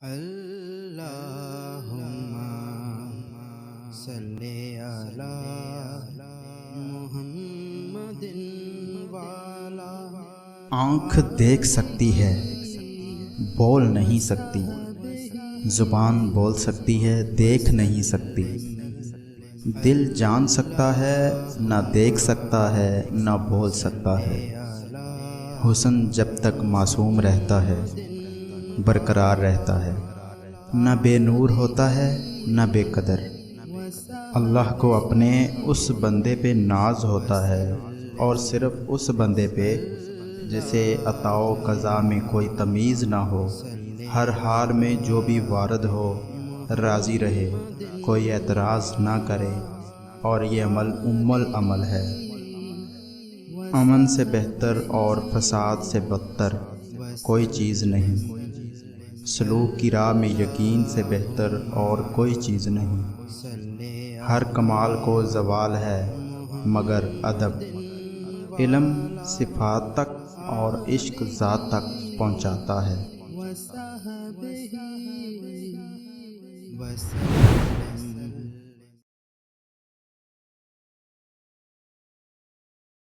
اللہم صلی علی محمد والا۔ آنکھ دیکھ سکتی ہے، بول نہیں سکتی، زبان بول سکتی ہے، دیکھ نہیں سکتی، دل جان سکتا ہے، نہ دیکھ سکتا ہے، نہ بول سکتا ہے۔ حسن جب تک معصوم رہتا ہے برقرار رہتا ہے، نہ بے نور ہوتا ہے نہ بے قدر۔ اللہ کو اپنے اس بندے پہ ناز ہوتا ہے، اور صرف اس بندے پہ جسے عطا و قضا میں کوئی تمیز نہ ہو، ہر حال میں جو بھی وارد ہو راضی رہے، کوئی اعتراض نہ کرے، اور یہ عمل العمل ہے۔ امن سے بہتر اور فساد سے بدتر کوئی چیز نہیں، سلوک کی راہ میں یقین سے بہتر اور کوئی چیز نہیں۔ ہر کمال کو زوال ہے مگر ادب، علم صفات تک اور عشق ذات تک پہنچاتا ہے۔ وصحبہ وسلم۔